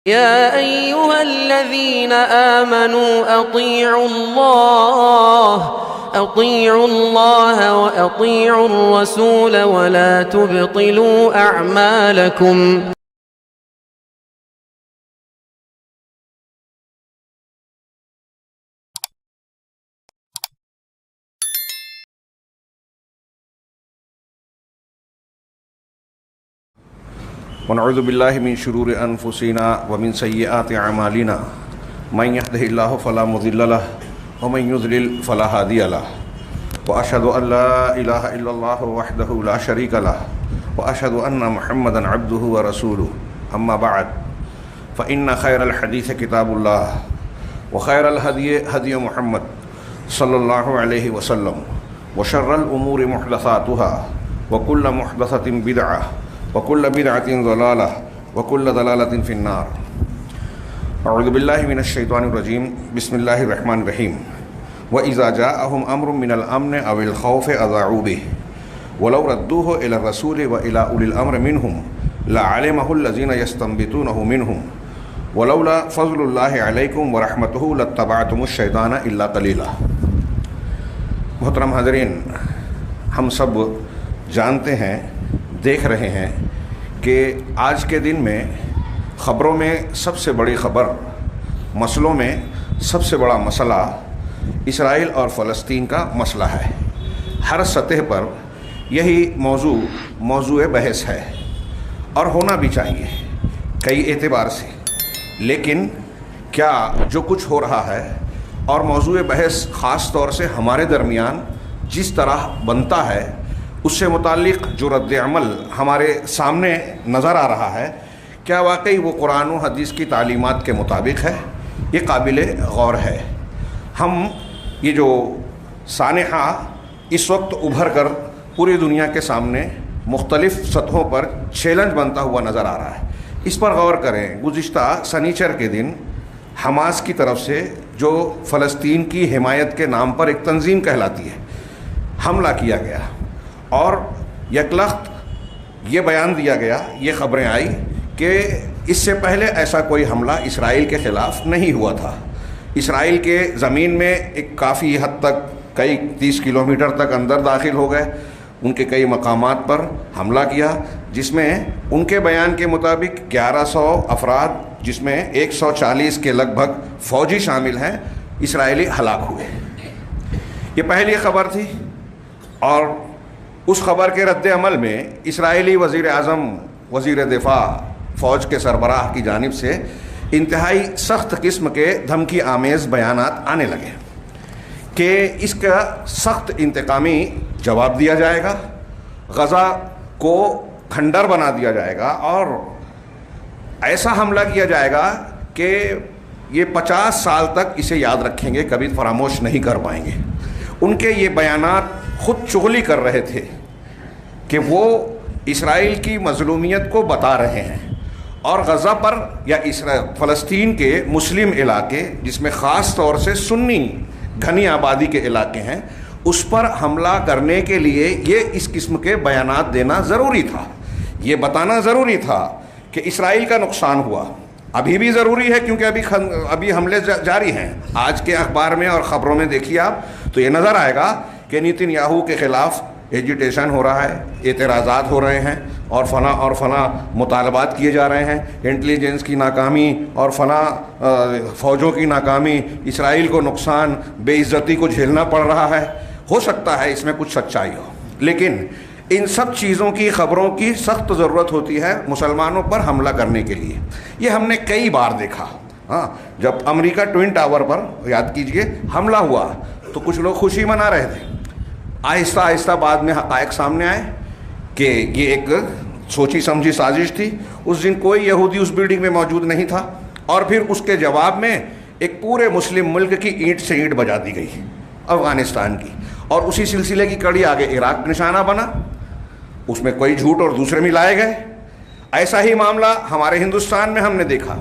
يا أيها الذين آمنوا أطيعوا الله وأطيعوا الرسول ولا تبطلوا أعمالكم. ونعوذ باللہ من شرور انفسنا ومن سیئات اعمالنا من يهده الله فلا مضل له ومن يضلل فلا هادي له واشهد ان لا اله الا الله وحده لا شريك له واشهد ان محمدا عبده ورسوله اما بعد فان خير الحديث كتاب الله وخير الهدي هدي محمد صلى الله عليه وسلم وشر الامور محدثاتها وكل محدثة بدعة وكل بدعة ضلالة وكل ضلالة في النار. اعوذ باللہ من الشیطان الرجیم. بسم اللہ الرحمن الرحیم. وَإِذَا جَاءَهُمْ أَمْرٌ مِّنَ الْأَمْنِ أَوِ الْخَوْفِ أَذَاعُوا بِهِ وَلَوْ رَدُّوهُ إِلَى الرَّسُولِ وَإِلَى أُولِي الْأَمْرِ مِنْهُمْ لَعَلِمَهُ الَّذِينَ يَسْتَنبِطُونَهُ مِنْهُمْ وَلَوْلَا فَضْلُ اللَّهِ عَلَيْكُمْ وَرَحْمَتُهُ لَاتَّبَعْتُمُ الشَّيْطَانَ إِلَّا قَلِيلًا. محترم حاضرین، ہم سب جانتے ہیں، دیکھ رہے ہیں کہ آج کے دن میں خبروں میں سب سے بڑی خبر، مسئلوں میں سب سے بڑا مسئلہ اسرائیل اور فلسطین کا مسئلہ ہے. ہر سطح پر یہی موضوع بحث ہے اور ہونا بھی چاہیے کئی اعتبار سے. لیکن کیا جو کچھ ہو رہا ہے اور موضوع بحث خاص طور سے ہمارے درمیان جس طرح بنتا ہے، اس سے متعلق جو رد عمل ہمارے سامنے نظر آ رہا ہے، کیا واقعی وہ قرآن و حدیث کی تعلیمات کے مطابق ہے؟ یہ قابل غور ہے. ہم یہ جو سانحہ اس وقت ابھر کر پوری دنیا کے سامنے مختلف سطحوں پر چیلنج بنتا ہوا نظر آ رہا ہے، اس پر غور کریں. گزشتہ سنیچر کے دن حماس کی طرف سے جو فلسطین کی حمایت کے نام پر ایک تنظیم کہلاتی ہے، حملہ کیا گیا اور یکلخت یہ بیان دیا گیا، یہ خبریں آئی کہ اس سے پہلے ایسا کوئی حملہ اسرائیل کے خلاف نہیں ہوا تھا. اسرائیل کے زمین میں ایک کافی حد تک کئی 30 کلومیٹر تک اندر داخل ہو گئے، ان کے کئی مقامات پر حملہ کیا، جس میں ان کے بیان کے مطابق 1100 افراد، جس میں 140 کے لگ بھگ فوجی شامل ہیں، اسرائیلی ہلاک ہوئے. یہ پہلی خبر تھی. اور اس خبر کے رد عمل میں اسرائیلی وزیر اعظم، وزیر دفاع، فوج کے سربراہ کی جانب سے انتہائی سخت قسم کے دھمکی آمیز بیانات آنے لگے کہ اس کا سخت انتقامی جواب دیا جائے گا، غزہ کو کھنڈر بنا دیا جائے گا اور ایسا حملہ کیا جائے گا کہ یہ 50 سال تک اسے یاد رکھیں گے، کبھی فراموش نہیں کر پائیں گے. ان کے یہ بیانات خود چغلی کر رہے تھے کہ وہ اسرائیل کی مظلومیت کو بتا رہے ہیں اور غزہ پر یا فلسطین کے مسلم علاقے، جس میں خاص طور سے سنی گھنی آبادی کے علاقے ہیں، اس پر حملہ کرنے کے لیے یہ اس قسم کے بیانات دینا ضروری تھا. یہ بتانا ضروری تھا کہ اسرائیل کا نقصان ہوا. ابھی بھی ضروری ہے کیونکہ ابھی حملے جاری ہیں. آج کے اخبار میں اور خبروں میں دیکھیے آپ تو یہ نظر آئے گا کہ نیتن یاہو کے خلاف ایجیٹیشن ہو رہا ہے، اعتراضات ہو رہے ہیں اور فلاں مطالبات کیے جا رہے ہیں. انٹیلیجنس کی ناکامی اور فلاں فوجوں کی ناکامی، اسرائیل کو نقصان، بے عزتی کو جھیلنا پڑ رہا ہے. ہو سکتا ہے اس میں کچھ سچائی ہو، لیکن ان سب چیزوں کی خبروں کی سخت ضرورت ہوتی ہے مسلمانوں پر حملہ کرنے کے لیے. یہ ہم نے کئی بار دیکھا. جب امریکہ ٹوئن ٹاور پر یاد کیجئے حملہ ہوا تو کچھ لوگ خوشی منا رہے تھے. آہستہ آہستہ بعد میں حقائق سامنے آئے کہ یہ ایک سوچی سمجھی سازش تھی. اس دن کوئی یہودی اس بلڈنگ میں موجود نہیں تھا اور پھر اس کے جواب میں ایک پورے مسلم ملک کی اینٹ سے اینٹ بجا دی گئی، افغانستان کی، اور اسی سلسلے کی کڑی آگے عراق نشانہ بنا. اس میں کوئی جھوٹ اور دوسرے ملائے گئے. ایسا ہی معاملہ ہمارے ہندوستان میں ہم نے دیکھا.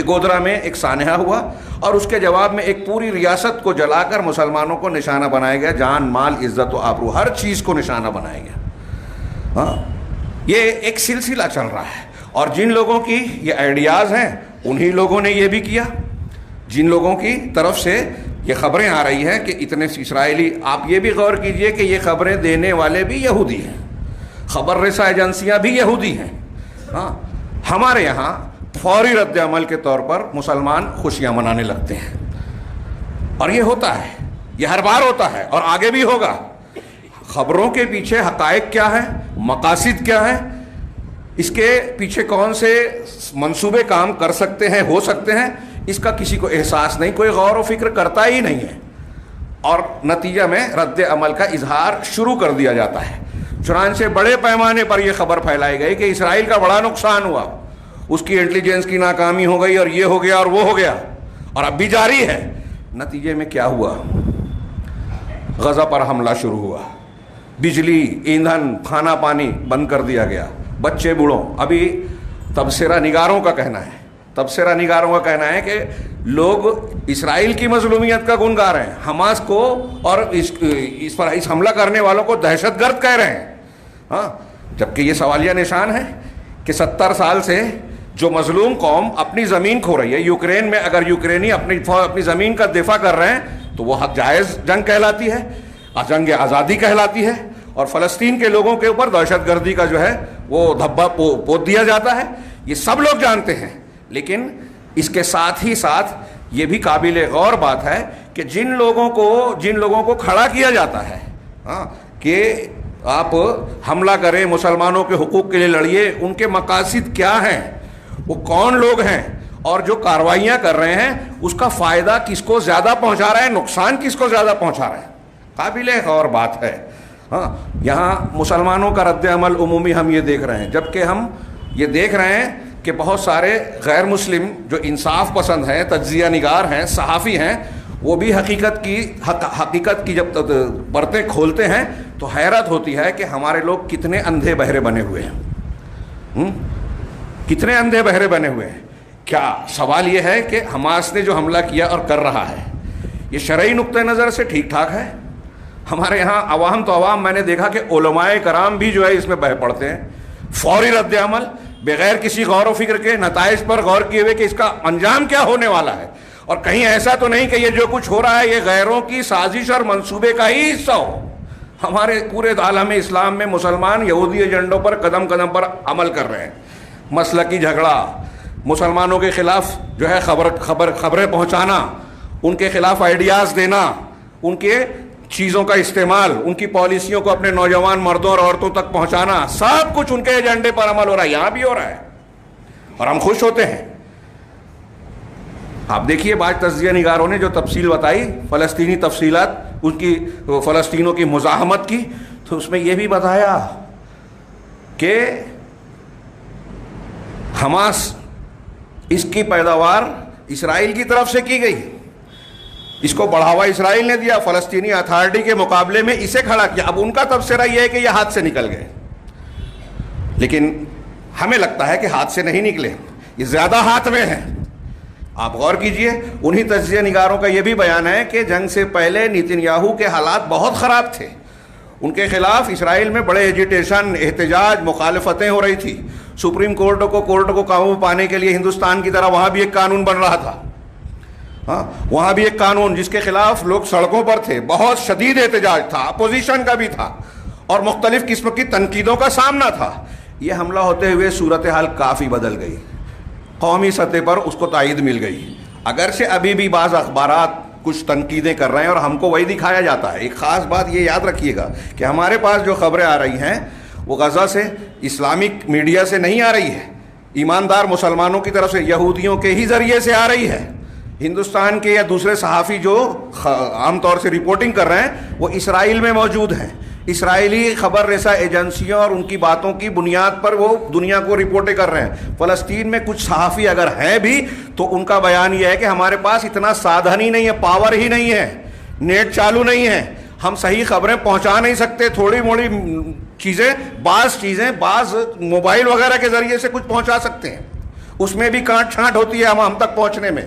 گودرا میں ایک سانحہ ہوا اور اس کے جواب میں ایک پوری ریاست کو جلا کر مسلمانوں کو نشانہ بنایا گیا، جان مال عزت و آبرو ہر چیز کو نشانہ بنایا گیا. یہ ایک سلسلہ چل رہا ہے اور جن لوگوں کی یہ آئیڈیاز ہیں انہی لوگوں نے یہ بھی کیا جن لوگوں کی طرف سے یہ خبریں آ رہی ہیں کہ اتنے اسرائیلی. آپ یہ بھی غور کیجئے کہ یہ خبریں دینے والے بھی یہودی ہیں, خبر رساں ایجنسیاں بھی یہودی ہیں. ہاں, ہمارے یہاں فوری رد عمل کے طور پر مسلمان خوشیاں منانے لگتے ہیں, اور یہ ہوتا ہے, یہ ہر بار ہوتا ہے اور آگے بھی ہوگا. خبروں کے پیچھے حقائق کیا ہے, مقاصد کیا ہے, اس کے پیچھے کون سے منصوبے کام کر سکتے ہیں, ہو سکتے ہیں, اس کا کسی کو احساس نہیں, کوئی غور و فکر کرتا ہی نہیں ہے, اور نتیجہ میں رد عمل کا اظہار شروع کر دیا جاتا ہے. چنانچہ بڑے پیمانے پر یہ خبر پھیلائی گئی کہ اسرائیل کا بڑا نقصان ہوا, اس کی انٹیلیجنس کی ناکامی ہو گئی, اور یہ ہو گیا اور وہ ہو گیا, اور اب بھی جاری ہے. نتیجے میں کیا ہوا؟ غزہ پر حملہ شروع ہوا, بجلی, ایندھن, کھانا پانی بند کر دیا گیا, بچے بوڑھوں. ابھی تبصرہ نگاروں کا کہنا ہے کہ لوگ اسرائیل کی مظلومیت کا گن گا رہے ہیں, حماس کو اور اس حملہ کرنے والوں کو دہشت گرد کہہ رہے ہیں. ہاں, جبکہ یہ سوالیہ نشان ہے کہ 70 سال سے جو مظلوم قوم اپنی زمین کھو رہی ہے, یوکرین میں اگر یوکرینی اپنی زمین کا دفاع کر رہے ہیں تو وہ حق جائز جنگ کہلاتی ہے, جنگ آزادی کہلاتی ہے, اور فلسطین کے لوگوں کے اوپر دہشت گردی کا جو ہے وہ دھبا پوت دیا جاتا ہے. یہ سب لوگ جانتے ہیں, لیکن اس کے ساتھ ہی ساتھ یہ بھی قابل غور بات ہے کہ جن لوگوں کو کھڑا کیا جاتا ہے کہ آپ حملہ کریں, مسلمانوں کے حقوق کے لیے لڑیے, ان کے مقاصد کیا ہیں, وہ کون لوگ ہیں, اور جو کارروائیاں کر رہے ہیں اس کا فائدہ کس کو زیادہ پہنچا رہا ہے, نقصان کس کو زیادہ پہنچا رہا ہے, قابل غور بات ہے. ہاں, یہاں مسلمانوں کا رد عمل عمومی ہم یہ دیکھ رہے ہیں, جبکہ ہم یہ دیکھ رہے ہیں کہ بہت سارے غیر مسلم جو انصاف پسند ہیں, تجزیہ نگار ہیں, صحافی ہیں, وہ بھی حقیقت کی جب پرتیں کھولتے ہیں تو حیرت ہوتی ہے کہ ہمارے لوگ کتنے اندھے بہرے بنے ہوئے ہیں, کتنے اندھے بہرے بنے ہوئے ہیں. کیا سوال یہ ہے کہ حماس نے جو حملہ کیا اور کر رہا ہے یہ شرعی نقطہ نظر سے ٹھیک ٹھاک ہے؟ ہمارے یہاں عوام تو عوام, میں نے دیکھا کہ علماء کرام بھی جو ہے اس میں بہہ پڑتے ہیں. فوری رد عمل بغیر کسی غور و فکر کے, نتائج پر غور کیے ہوئے کہ اس کا انجام کیا ہونے والا ہے, اور کہیں ایسا تو نہیں کہ یہ جو کچھ ہو رہا ہے یہ غیروں کی سازش اور منصوبے کا ہی حصہ ہو. ہمارے پورے عالم اسلام میں مسلمان یہودی ایجنڈوں پر قدم قدم پر عمل کر رہے ہیں. مسلکی جھگڑا, مسلمانوں کے خلاف جو ہے خبریں پہنچانا, ان کے خلاف آئیڈیاز دینا, ان کے چیزوں کا استعمال, ان کی پالیسیوں کو اپنے نوجوان مردوں اور عورتوں تک پہنچانا, سب کچھ ان کے ایجنڈے پر عمل ہو رہا ہے. یہاں بھی ہو رہا ہے اور ہم خوش ہوتے ہیں. آپ دیکھیے بعض تجزیہ نگاروں نے جو تفصیل بتائی, فلسطینی تفصیلات, ان کی فلسطینوں کی مزاحمت کی, تو اس میں یہ بھی بتایا کہ حماس اس کی پیداوار اسرائیل کی طرف سے کی گئی, اس کو بڑھاوا اسرائیل نے دیا, فلسطینی اتھارٹی کے مقابلے میں اسے کھڑا کیا. اب ان کا تبصرہ یہ ہے کہ یہ ہاتھ سے نکل گئے, لیکن ہمیں لگتا ہے کہ ہاتھ سے نہیں نکلے, یہ زیادہ ہاتھ میں ہیں. آپ غور کیجئے, انہی تجزیہ نگاروں کا یہ بھی بیان ہے کہ جنگ سے پہلے نیتن یاہو کے حالات بہت خراب تھے, ان کے خلاف اسرائیل میں بڑے ایجیٹیشن, احتجاج, مخالفتیں ہو رہی تھی. سپریم کورٹ کو قابو پانے کے لیے ہندوستان کی طرح وہاں بھی ایک قانون بن رہا تھا. ہاں, وہاں بھی ایک قانون جس کے خلاف لوگ سڑکوں پر تھے, بہت شدید احتجاج تھا, اپوزیشن کا بھی تھا, اور مختلف قسم کی تنقیدوں کا سامنا تھا. یہ حملہ ہوتے ہوئے صورتحال کافی بدل گئی, قومی سطح پر اس کو تائید مل گئی. اگرچہ ابھی بھی بعض اخبارات کچھ تنقیدیں کر رہے ہیں اور ہم کو وہی دکھایا جاتا ہے. ایک خاص بات یہ یاد رکھیے گا کہ ہمارے پاس جو خبریں آ رہی ہیں وہ غزہ سے, اسلامک میڈیا سے نہیں آ رہی ہے, ایماندار مسلمانوں کی طرف سے, یہودیوں کے ہی ذریعے سے آ رہی ہے. ہندوستان کے یا دوسرے صحافی جو عام طور سے رپورٹنگ کر رہے ہیں وہ اسرائیل میں موجود ہیں, اسرائیلی خبر رساں ایجنسیوں اور ان کی باتوں کی بنیاد پر وہ دنیا کو رپورٹیں کر رہے ہیں. فلسطین میں کچھ صحافی اگر ہیں بھی تو ان کا بیان یہ ہے کہ ہمارے پاس اتنا سادھن ہی نہیں ہے, پاور ہی نہیں ہے, نیٹ چالو نہیں ہے, ہم صحیح خبریں پہنچا نہیں سکتے. تھوڑی موڑی چیزیں بعض موبائل وغیرہ کے ذریعے سے کچھ پہنچا سکتے ہیں, اس میں بھی کانٹ چھانٹ ہوتی ہے ہم تک پہنچنے میں.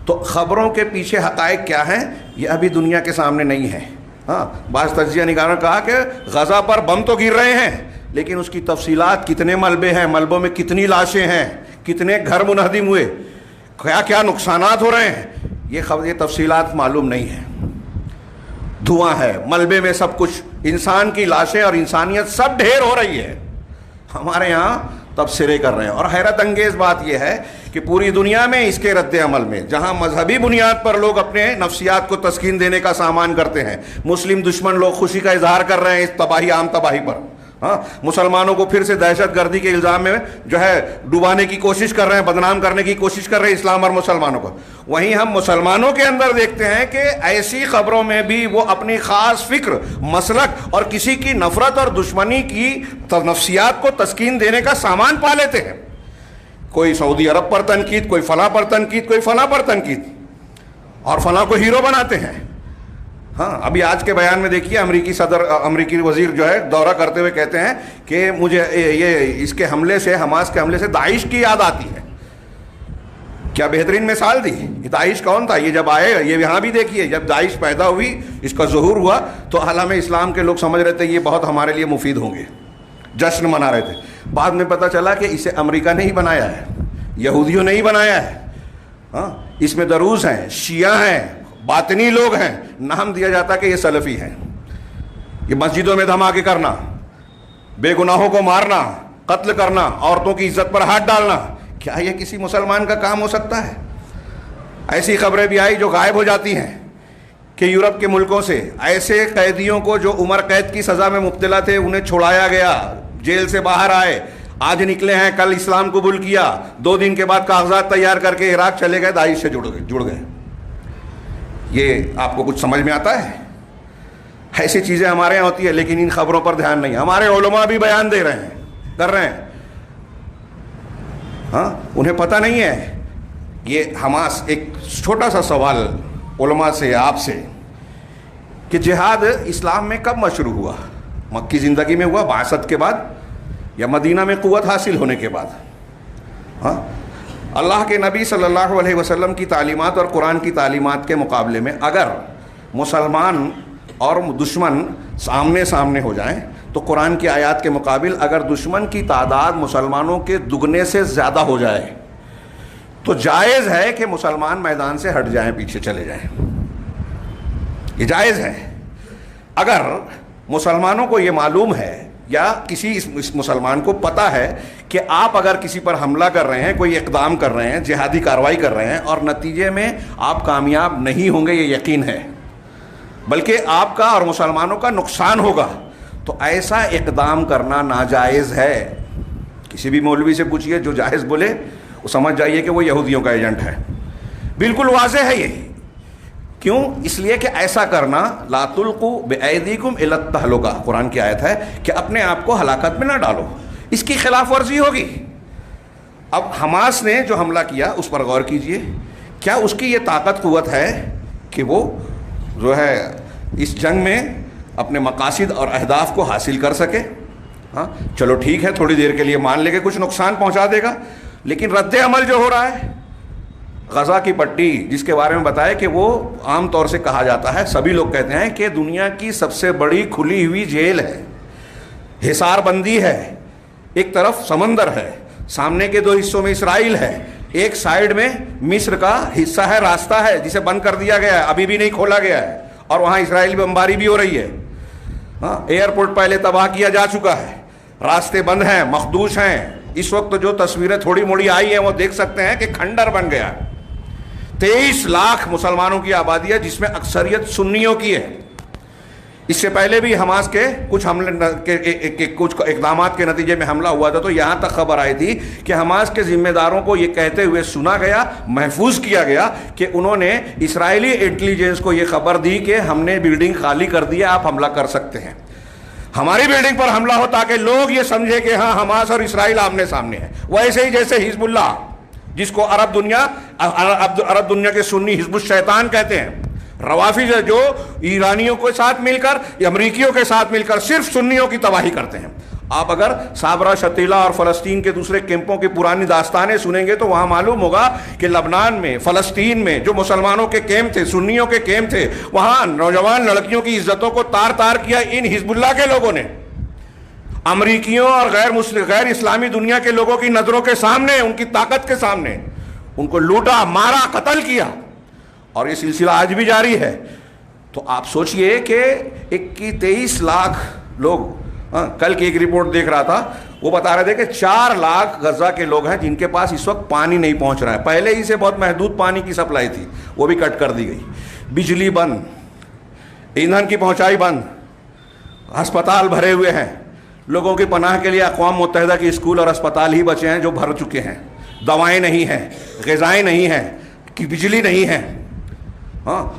تو خبروں کے پیچھے حقائق کیا ہیں یہ ابھی دنیا کے سامنے نہیں ہے. ہاں, بعض تجزیہ نگاروں نے کہا کہ غزہ پر بم تو گر رہے ہیں, لیکن اس کی تفصیلات, کتنے ملبے ہیں, ملبوں میں کتنی لاشیں ہیں, کتنے گھر منہدم ہوئے, کیا کیا نقصانات ہو رہے ہیں, یہ تفصیلات معلوم نہیں ہیں. دھواں ہے, ملبے میں سب کچھ, انسان کی لاشیں اور انسانیت سب ڈھیر ہو رہی ہے. ہمارے یہاں تبصرے کر رہے ہیں. اور حیرت انگیز بات یہ ہے کہ پوری دنیا میں اس کے رد عمل میں, جہاں مذہبی بنیاد پر لوگ اپنے نفسیات کو تسکین دینے کا سامان کرتے ہیں, مسلم دشمن لوگ خوشی کا اظہار کر رہے ہیں اس تباہی, عام تباہی پر. ہاں, مسلمانوں کو پھر سے دہشت گردی کے الزام میں جو ہے ڈبانے کی کوشش کر رہے ہیں, بدنام کرنے کی کوشش کر رہے ہیں اسلام اور مسلمانوں کو. وہیں ہم مسلمانوں کے اندر دیکھتے ہیں کہ ایسی خبروں میں بھی وہ اپنی خاص فکر, مسلک اور کسی کی نفرت اور دشمنی کی نفسیات کو تسکین دینے کا سامان پا لیتے ہیں. کوئی سعودی عرب پر تنقید, کوئی فلاں پر تنقید, کوئی فلاں پر تنقید, اور فلاں کو ہیرو بناتے ہیں. ہاں, ابھی آج کے بیان میں دیکھیے امریکی وزیر جو ہے دورہ کرتے ہوئے کہتے ہیں کہ مجھے یہ اس کے حملے سے, حماس کے حملے سے داعش کی یاد آتی ہے. کیا بہترین مثال دی. یہ داعش کون تھا؟ یہ جب آئے, یہ یہاں بھی دیکھیے, جب داعش پیدا ہوئی, اس کا ظہور ہوا, تو عالم اسلام کے لوگ سمجھ رہے تھے یہ بہت ہمارے لیے مفید ہوں گے, جشن منا رہے تھے. بعد میں پتہ چلا کہ اسے امریکہ نے ہی بنایا ہے, یہودیوں نے ہی بنایا ہے. ہاں, اس میں دروز ہیں, شیعہ ہیں, باطنی لوگ ہیں, نام دیا جاتا کہ یہ سلفی ہیں. یہ مسجدوں میں دھماکے کرنا, بے گناہوں کو مارنا, قتل کرنا, عورتوں کی عزت پر ہاتھ ڈالنا, کیا یہ کسی مسلمان کا کام ہو سکتا ہے؟ ایسی خبریں بھی آئی جو غائب ہو جاتی ہیں کہ یورپ کے ملکوں سے ایسے قیدیوں کو جو عمر قید کی سزا میں مبتلا تھے انہیں چھڑایا گیا, جیل سے باہر آئے, آج نکلے ہیں, کل اسلام قبول کیا, 2 دن کے بعد کاغذات تیار کر کے عراق چلے گئے, داعش سے جڑ گئے. یہ آپ کو کچھ سمجھ میں آتا ہے؟ ایسی چیزیں ہمارے یہاں ہوتی ہے, لیکن ان خبروں پر دھیان نہیں. ہمارے علماء بھی بیان دے رہے ہیں, کر رہے ہیں. ہاں, انہیں پتہ نہیں ہے. یہ حماس, ایک چھوٹا سا سوال علماء سے, آپ سے, کہ جہاد اسلام میں کب مشروع ہوا؟ مکی زندگی میں ہوا, بعثت کے بعد, یا مدینہ میں قوت حاصل ہونے کے بعد؟ ہاں, اللہ کے نبی صلی اللہ علیہ وسلم کی تعلیمات اور قرآن کی تعلیمات کے مقابلے میں اگر مسلمان اور دشمن آمنے سامنے ہو جائیں تو قرآن کی آیات کے مقابل اگر دشمن کی تعداد مسلمانوں کے دگنے سے زیادہ ہو جائے تو جائز ہے کہ مسلمان میدان سے ہٹ جائیں, پیچھے چلے جائیں. یہ جائز ہے. اگر مسلمانوں کو یہ معلوم ہے یا کسی اس مسلمان کو پتہ ہے کہ آپ اگر کسی پر حملہ کر رہے ہیں, کوئی اقدام کر رہے ہیں, جہادی کارروائی کر رہے ہیں, اور نتیجے میں آپ کامیاب نہیں ہوں گے, یہ یقین ہے, بلکہ آپ کا اور مسلمانوں کا نقصان ہوگا, تو ایسا اقدام کرنا ناجائز ہے. کسی بھی مولوی سے پوچھئے, جو جائز بولے وہ سمجھ جائیے کہ وہ یہودیوں کا ایجنٹ ہے. بالکل واضح ہے یہ. کیوں؟ اس لیے کہ ایسا کرنا لا تلقوا بأیدیکم الی التہلکہ, قرآن کی آیت ہے کہ اپنے آپ کو ہلاکت میں نہ ڈالو, اس کی خلاف ورزی ہوگی. اب حماس نے جو حملہ کیا اس پر غور کیجئے, کیا اس کی یہ طاقت قوت ہے کہ وہ جو ہے اس جنگ میں اپنے مقاصد اور اہداف کو حاصل کر سکے؟ ہاں, چلو ٹھیک ہے, تھوڑی دیر کے لیے مان لے کے کچھ نقصان پہنچا دے گا, لیکن رد عمل جو ہو رہا ہے, غزہ کی پٹی جس کے بارے میں بتایا کہ وہ عام طور سے کہا جاتا ہے, سبھی لوگ کہتے ہیں کہ دنیا کی سب سے بڑی کھلی ہوئی جیل ہے, حصار بندی ہے, ایک طرف سمندر ہے, سامنے کے 2 حصوں میں اسرائیل ہے, ایک سائیڈ میں مصر کا حصہ ہے, راستہ ہے جسے بند کر دیا گیا ہے, ابھی بھی نہیں کھولا گیا ہے, اور وہاں اسرائیل بمباری بھی ہو رہی ہے. ہاں, ایئرپورٹ پہلے تباہ کیا جا چکا ہے, راستے بند ہیں, مخدوش ہیں. اس وقت جو تصویریں تھوڑی موڑی آئی ہیں وہ دیکھ سکتے ہیں کہ کھنڈر بن گیا. 23 لاکھ مسلمانوں کی آبادی ہے جس میں اکثریت سنیوں کی ہے. اس سے پہلے بھی حماس کے کچھ کچھ اقدامات کے نتیجے میں حملہ ہوا تھا, تو یہاں تک خبر آئی تھی کہ حماس کے ذمہ داروں کو یہ کہتے ہوئے سنا گیا, محفوظ کیا گیا کہ انہوں نے اسرائیلی انٹیلیجنس کو یہ خبر دی کہ ہم نے بلڈنگ خالی کر دی ہے, آپ حملہ کر سکتے ہیں. ہماری بلڈنگ پر حملہ ہو تاکہ لوگ یہ سمجھے کہ ہاں حماس اور اسرائیل آمنے سامنے ہیں. ویسے ہی جیسے حزب اللہ, جس کو عرب دنیا کے سنی حزب الشیطان کہتے ہیں, روافض جو ایرانیوں کے ساتھ مل کر, امریکیوں کے ساتھ مل کر صرف سنیوں کی تباہی کرتے ہیں. آپ اگر صابرہ, شتیلہ اور فلسطین کے دوسرے کیمپوں کی پرانی داستانیں سنیں گے تو وہاں معلوم ہوگا کہ لبنان میں, فلسطین میں جو مسلمانوں کے کیمپ تھے, سنیوں کے کیمپ تھے, وہاں نوجوان لڑکیوں کی عزتوں کو تار تار کیا ان حزب اللہ کے لوگوں نے. امریکیوں اور غیر اسلامی دنیا کے لوگوں کی نظروں کے سامنے، ان کی طاقت کے سامنے ان کو لوٹا، مارا، قتل کیا، اور یہ سلسلہ آج بھی جاری ہے۔ تو آپ سوچئے کہ 23 لاکھ لوگ، کل کی ایک رپورٹ دیکھ رہا تھا، وہ بتا رہے تھے کہ 4 لاکھ غزہ کے لوگ ہیں جن کے پاس اس وقت پانی نہیں پہنچ رہا ہے۔ پہلے ہی سے بہت محدود پانی کی سپلائی تھی، وہ بھی کٹ کر دی گئی، بجلی بند، ایندھن کی پہنچائی بند، ہسپتال بھرے ہوئے ہیں۔ لوگوں کی پناہ کے لیے اقوام متحدہ کے اسکول اور اسپتال ہی بچے ہیں جو بھر چکے ہیں، دوائیں نہیں ہیں، غذائیں نہیں ہیں، کہ بجلی نہیں ہے،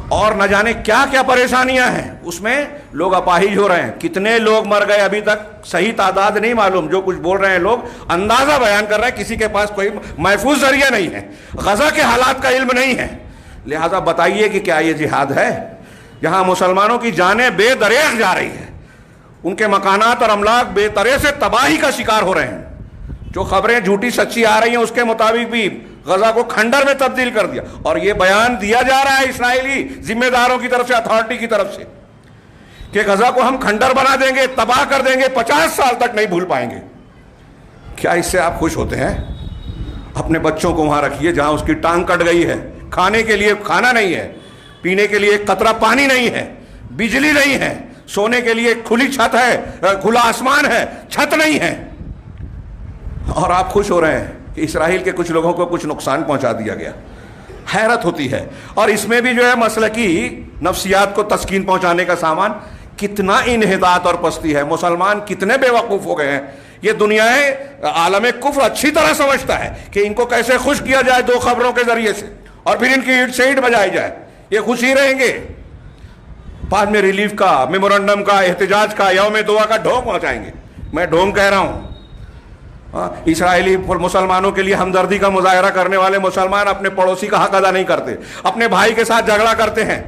اور نہ جانے کیا کیا پریشانیاں ہیں۔ اس میں لوگ اپاہج ہو رہے ہیں۔ کتنے لوگ مر گئے ابھی تک صحیح تعداد نہیں معلوم، جو کچھ بول رہے ہیں لوگ اندازہ بیان کر رہے ہیں، کسی کے پاس کوئی محفوظ ذریعہ نہیں ہے، غزہ کے حالات کا علم نہیں ہے۔ لہذا بتائیے کہ کیا یہ جہاد ہے؟ جہاں مسلمانوں کی جانیں بے دریغ جا رہی ہے، ان کے مکانات اور املاک بے طرح سے تباہی کا شکار ہو رہے ہیں۔ جو خبریں جھوٹی سچی آ رہی ہیں اس کے مطابق بھی غزہ کو کھنڈر میں تبدیل کر دیا، اور یہ بیان دیا جا رہا ہے اسرائیلی ذمہ داروں کی طرف سے، اتھارٹی کی طرف سے، کہ غزہ کو ہم کھنڈر بنا دیں گے، تباہ کر دیں گے، 50 سال تک نہیں بھول پائیں گے۔ کیا اس سے آپ خوش ہوتے ہیں؟ اپنے بچوں کو وہاں رکھیے جہاں اس کی ٹانگ کٹ گئی ہے، کھانے کے لیے کھانا نہیں ہے، پینے کے لیے ایک قطرہ پانی نہیں ہے، بجلی نہیں ہے، سونے کے لیے کھلی چھت ہے، کھلا آسمان ہے، چھت نہیں ہے، اور آپ خوش ہو رہے ہیں کہ اسرائیل کے کچھ لوگوں کو کچھ نقصان پہنچا دیا گیا۔ حیرت ہوتی ہے۔ اور اس میں بھی جو ہے مسلکی نفسیات کو تسکین پہنچانے کا سامان، کتنا انحطاط اور پستی ہے۔ مسلمان کتنے بے وقوف ہو گئے ہیں۔ یہ دنیا عالم کفر اچھی طرح سمجھتا ہے کہ ان کو کیسے خوش کیا جائے 2 خبروں کے ذریعے سے، اور پھر ان کی اینٹ سے اینٹ بجائی جائے، یہ خوش ہی رہیں گے۔ بعد میں ریلیف کا، میمورنڈم کا، احتجاج کا، یوم دعا کا ڈھونگ پہنچائیں گے۔ میں ڈھونگ کہہ رہا ہوں۔ اسرائیلی مسلمانوں کے لیے ہمدردی کا مظاہرہ کرنے والے مسلمان اپنے پڑوسی کا حق ادا نہیں کرتے، اپنے بھائی کے ساتھ جھگڑا کرتے ہیں،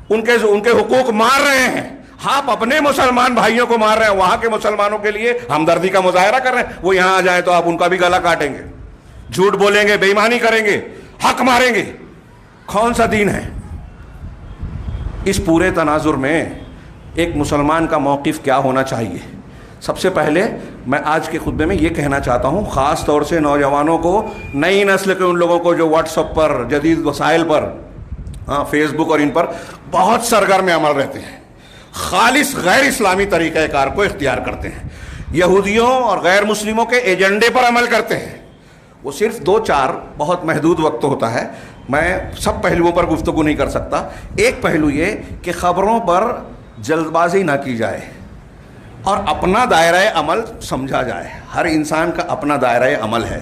ان کے حقوق مار رہے ہیں۔ آپ اپنے مسلمان بھائیوں کو مار رہے ہیں، وہاں کے مسلمانوں کے لیے ہمدردی کا مظاہرہ کر رہے ہیں۔ وہ یہاں آ جائیں تو آپ ان کا بھی گلا کاٹیں گے، جھوٹ بولیں گے، بے ایمانی کریں گے، حق ماریں گے۔ کون سا دین ہے؟ اس پورے تناظر میں ایک مسلمان کا موقف کیا ہونا چاہیے؟ سب سے پہلے میں آج کے خطبے میں یہ کہنا چاہتا ہوں، خاص طور سے نوجوانوں کو، نئی نسل کے ان لوگوں کو جو واٹس ایپ پر، جدید وسائل پر، فیس بک اور ان پر بہت سرگرم عمل رہتے ہیں، خالص غیر اسلامی طریقہ کار کو اختیار کرتے ہیں، یہودیوں اور غیر مسلموں کے ایجنڈے پر عمل کرتے ہیں۔ وہ صرف 2-4 بہت محدود وقت ہوتا ہے، میں سب پہلوؤں پر گفتگو نہیں کر سکتا۔ ایک پہلو یہ کہ خبروں پر جلد بازی نہ کی جائے اور اپنا دائرہ عمل سمجھا جائے۔ ہر انسان کا اپنا دائرہ عمل ہے،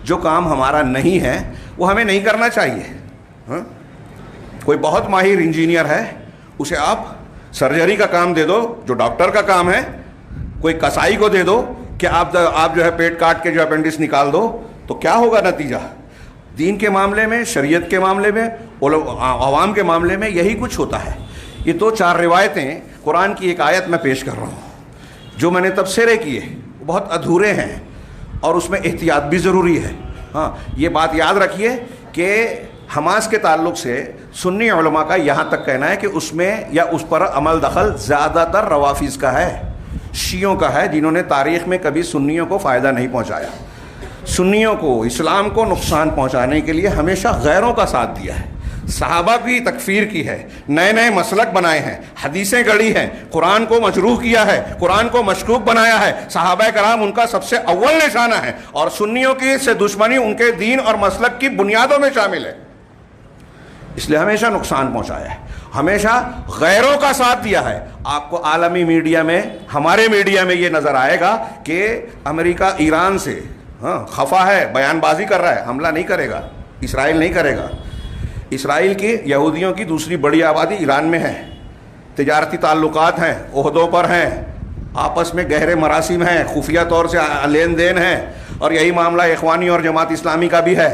جو کام ہمارا نہیں ہے وہ ہمیں نہیں کرنا چاہیے۔ کوئی بہت ماہر انجینئر ہے، اسے آپ سرجری کا کام دے دو جو ڈاکٹر کا کام ہے، کوئی کسائی کو دے دو کہ آپ جو ہے پیٹ کاٹ کے جو اپینڈکس نکال دو، تو کیا ہوگا نتیجہ؟ دین کے معاملے میں، شریعت کے معاملے میں، عوام کے معاملے میں یہی کچھ ہوتا ہے۔ یہ 2-4 روایتیں، قرآن کی ایک آیت میں پیش کر رہا ہوں، جو میں نے تبصرے کیے وہ بہت ادھورے ہیں اور اس میں احتیاط بھی ضروری ہے۔ یہ بات یاد رکھیے کہ حماس کے تعلق سے سنی علماء کا یہاں تک کہنا ہے کہ اس میں یا اس پر عمل دخل زیادہ تر روافظ کا ہے، شیعوں کا ہے، جنہوں نے تاریخ میں کبھی سنیوں کو فائدہ نہیں پہنچایا، سنیوں کو، اسلام کو نقصان پہنچانے کے لیے ہمیشہ غیروں کا ساتھ دیا ہے، صحابہ کی تکفیر کی ہے، نئے نئے مسلک بنائے ہیں، حدیثیں گڑھی ہیں، قرآن کو مجروح کیا ہے، قرآن کو مشکوک بنایا ہے۔ صحابہ کرام ان کا سب سے اول نشانہ ہے، اور سنیوں کی سے دشمنی ان کے دین اور مسلک کی بنیادوں میں شامل ہے، اس لیے ہمیشہ نقصان پہنچایا ہے، ہمیشہ غیروں کا ساتھ دیا ہے۔ آپ کو عالمی میڈیا میں، ہمارے میڈیا میں یہ نظر آئے گا کہ امریکہ ایران سے خفا ہے، بیان بازی کر رہا ہے، حملہ نہیں کرے گا، اسرائیل نہیں کرے گا۔ اسرائیل کی یہودیوں کی دوسری بڑی آبادی ایران میں ہے، تجارتی تعلقات ہیں، عہدوں پر ہیں، آپس میں گہرے مراسم ہیں، خفیہ طور سے لین دین ہیں، اور یہی معاملہ اخوانی اور جماعت اسلامی کا بھی ہے۔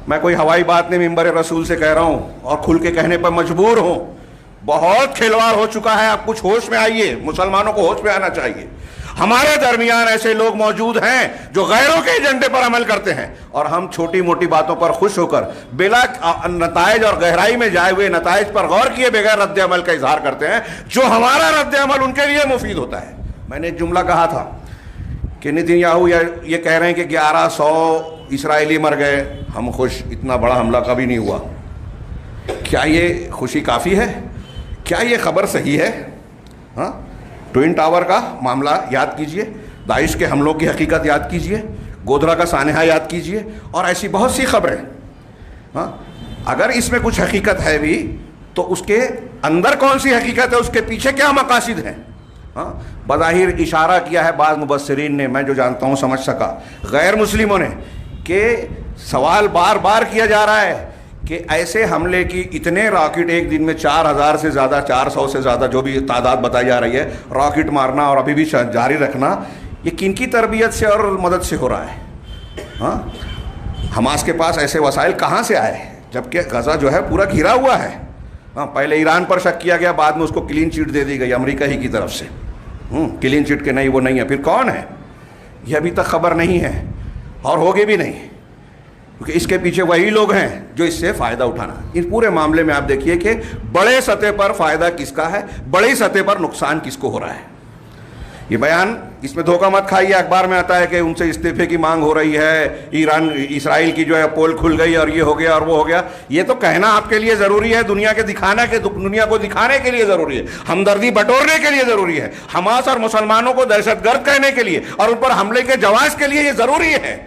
میں کوئی ہوائی بات نہیں، منبر رسول سے کہہ رہا ہوں اور کھل کے کہنے پر مجبور ہوں، بہت کھلواڑ ہو چکا ہے۔ اب کچھ ہوش میں آئیے، مسلمانوں کو ہوش میں آنا چاہیے۔ ہمارے درمیان ایسے لوگ موجود ہیں جو غیروں کے ایجنڈے پر عمل کرتے ہیں، اور ہم چھوٹی موٹی باتوں پر خوش ہو کر بلا نتائج اور گہرائی میں جائے ہوئے نتائج پر غور کیے بغیر رد عمل کا اظہار کرتے ہیں، جو ہمارا رد عمل ان کے لیے مفید ہوتا ہے۔ میں نے ایک جملہ کہا تھا کہ نتن یاہو یہ کہہ رہے ہیں کہ 1100 اسرائیلی مر گئے، ہم خوش، اتنا بڑا حملہ کبھی نہیں ہوا. کیا یہ خوشی کافی ہے؟ کیا یہ خبر صحیح ہے؟ ہاں، ٹوئن ٹاور کا معاملہ یاد کیجئے، داعش کے حملوں کی حقیقت یاد کیجئے، گودرا کا سانحہ یاد کیجئے، اور ایسی بہت سی خبریں. ہاں، اگر اس میں کچھ حقیقت ہے بھی تو اس کے اندر کون سی حقیقت ہے، اس کے پیچھے کیا مقاصد ہیں؟ ہاں، بظاہر اشارہ کیا ہے بعض مبصرین نے، میں جو جانتا ہوں سمجھ سکا، غیر مسلموں نے، کہ سوال بار بار کیا جا رہا ہے کہ ایسے حملے کی اتنے راکٹ ایک دن میں 4000 سے زیادہ، 400 سے زیادہ جو بھی تعداد بتائی جا رہی ہے، راکٹ مارنا اور ابھی بھی جاری رکھنا، یہ کن کی تربیت سے اور مدد سے ہو رہا ہے؟ ہاں، حماس کے پاس ایسے وسائل کہاں سے آئے جبکہ غزہ جو ہے پورا گھرا ہوا ہے؟ ہاں، پہلے ایران پر شک کیا گیا، بعد میں اس کو کلین چٹ دے دی گئی امریکہ ہی کی طرف سے. کلین چٹ کے نہیں، وہ نہیں ہے. پھر کون ہے یہ ابھی تک خبر نہیں ہے اور ہوگی بھی نہیں، کیونکہ اس کے پیچھے وہی لوگ ہیں جو اس سے فائدہ اٹھانا. اس پورے معاملے میں آپ دیکھیے کہ بڑے سطح پر فائدہ کس کا ہے، بڑی سطح پر نقصان کس کو ہو رہا ہے. یہ بیان، اس میں دھوکہ مت کھائیے، اخبار میں آتا ہے کہ ان سے استعفے کی مانگ ہو رہی ہے، اسرائیل کی جو ہے پول کھل گئی اور یہ ہو گیا اور وہ ہو گیا. یہ تو کہنا آپ کے لیے ضروری ہے، دنیا کو دکھانے کے لیے ضروری ہے، ہمدردی بٹورنے کے لیے ضروری ہے، حماس اور مسلمانوں کو دہشت گرد کہنے کے لیے اور ان پر حملے کے جواز کے لیے یہ ضروری ہے.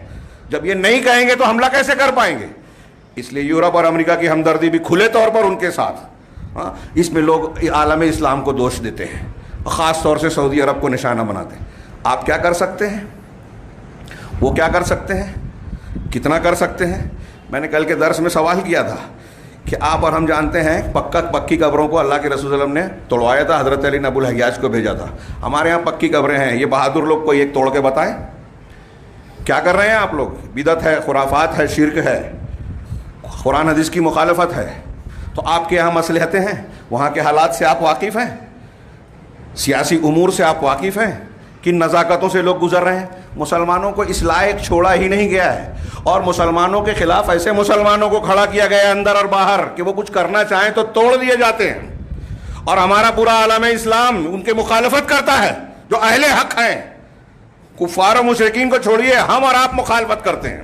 جب یہ نہیں کہیں گے تو حملہ کیسے کر پائیں گے؟ اس لیے یورپ اور امریکہ کی ہمدردی بھی کھلے طور پر ان کے ساتھ. ہاں، اس میں لوگ عالم اسلام کو دوش دیتے ہیں، خاص طور سے سعودی عرب کو نشانہ بناتے ہیں. آپ کیا کر سکتے ہیں؟ وہ کیا کر سکتے ہیں؟ کتنا کر سکتے ہیں؟ میں نے کل کے درس میں سوال کیا تھا کہ آپ اور ہم جانتے ہیں پکی قبروں کو اللہ کے رسول صلی اللہ علیہ وسلم نے توڑوایا تھا، حضرت علی نے ابو الحجاج کو بھیجا تھا. ہمارے یہاں پکی قبریں ہیں، یہ بہادر لوگ کوئی ایک توڑ کے بتائیں کیا کر رہے ہیں آپ لوگ؟ بدعت ہے، خرافات ہے، شرک ہے، قرآن حدیث کی مخالفت ہے. تو آپ کے یہاں مصلحتیں ہیں، وہاں کے حالات سے آپ واقف ہیں، سیاسی امور سے آپ واقف ہیں، کن نزاکتوں سے لوگ گزر رہے ہیں. مسلمانوں کو اس لائق چھوڑا ہی نہیں گیا ہے، اور مسلمانوں کے خلاف ایسے مسلمانوں کو کھڑا کیا گیا ہے اندر اور باہر کہ وہ کچھ کرنا چاہیں تو توڑ دیے جاتے ہیں. اور ہمارا پورا عالم اسلام ان کے مخالفت کرتا ہے جو اہل حق ہیں. کفار و مشرکین کو چھوڑیے، ہم اور آپ مخالفت کرتے ہیں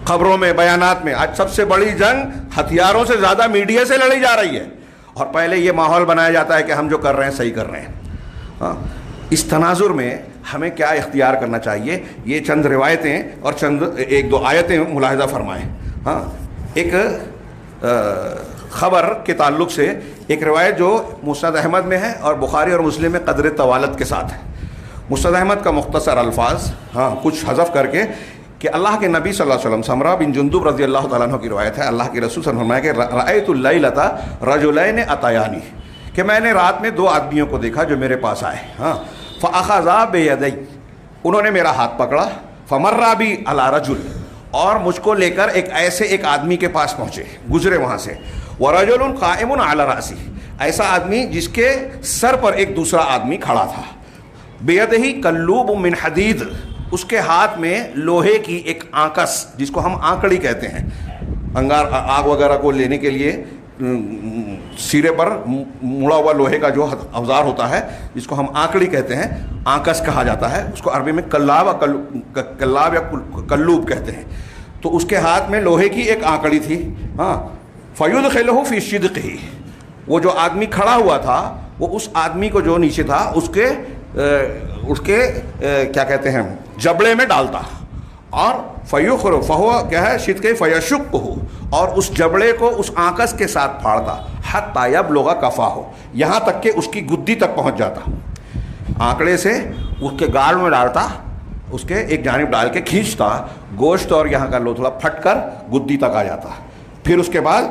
خبروں میں، بیانات میں. آج سب سے بڑی جنگ ہتھیاروں سے زیادہ میڈیا سے لڑی جا رہی ہے، اور پہلے یہ ماحول بنایا جاتا ہے کہ ہم جو کر رہے ہیں صحیح کر رہے ہیں. ہاں، اس تناظر میں ہمیں کیا اختیار کرنا چاہیے؟ یہ چند روایتیں اور چند ایک دو آیتیں ملاحظہ فرمائیں. ہاں، ایک خبر کے تعلق سے ایک روایت جو مسند احمد میں ہے اور بخاری اور مسلم میں قدر طوالت کے ساتھ ہے. مسند احمد کا مختصر الفاظ، ہاں، کچھ حذف کر کے، کہ اللہ کے نبی صلی اللہ علیہ وسلم، سمرہ بن جندب رضی اللہ تعالیٰ عنہ کی روایت ہے، اللہ کے رسول صلی اللہ علیہ وسلم فرمایا کہ رأیت اللیلۃ رجلین اتیانی، کہ میں نے رات میں دو آدمیوں کو دیکھا جو میرے پاس آئے. ہاں، فاخذا بیدی، انہوں نے میرا ہاتھ پکڑا، فمرا بی علی رجل، اور مجھ کو لے کر ایک آدمی کے پاس پہنچے، گزرے وہاں سے. ورجل قائم علی رأسی، ایسا آدمی جس کے سر پر ایک دوسرا آدمی کھڑا تھا. بیدہی کلوب من حدید، اس کے ہاتھ میں لوہے کی ایک آنکس، جس کو ہم آنکڑی کہتے ہیں، انگار آگ وغیرہ کو لینے کے لیے سرے پر مڑا ہوا لوہے کا جو اوزار ہوتا ہے جس کو ہم آنکڑی کہتے ہیں، آنکس کہا جاتا ہے. اس کو عربی میں کلاب یا کلوب کہتے ہیں. تو اس کے ہاتھ میں لوہے کی ایک آنکڑی تھی. ہاں، فیدخلہ فی شدقہ، وہ جو آدمی کھڑا ہوا تھا وہ اس آدمی کو جو نیچے تھا اس کے کیا کہتے ہیں جبڑے میں ڈالتا، اور فیخر فہو کیا ہے شدقہ فیشق ہو، اور اس جبڑے کو اس آنکس کے ساتھ پھاڑتا، حتی یبلغ کفاہ، یہاں تک کہ اس کی گدی تک پہنچ جاتا. آنکڑے سے اس کے گال میں ڈالتا، اس کے ایک جانب ڈال کے کھینچتا، گوشت اور یہاں کا لوتھڑا پھٹ کر گدی تک آ جاتا. پھر اس کے بعد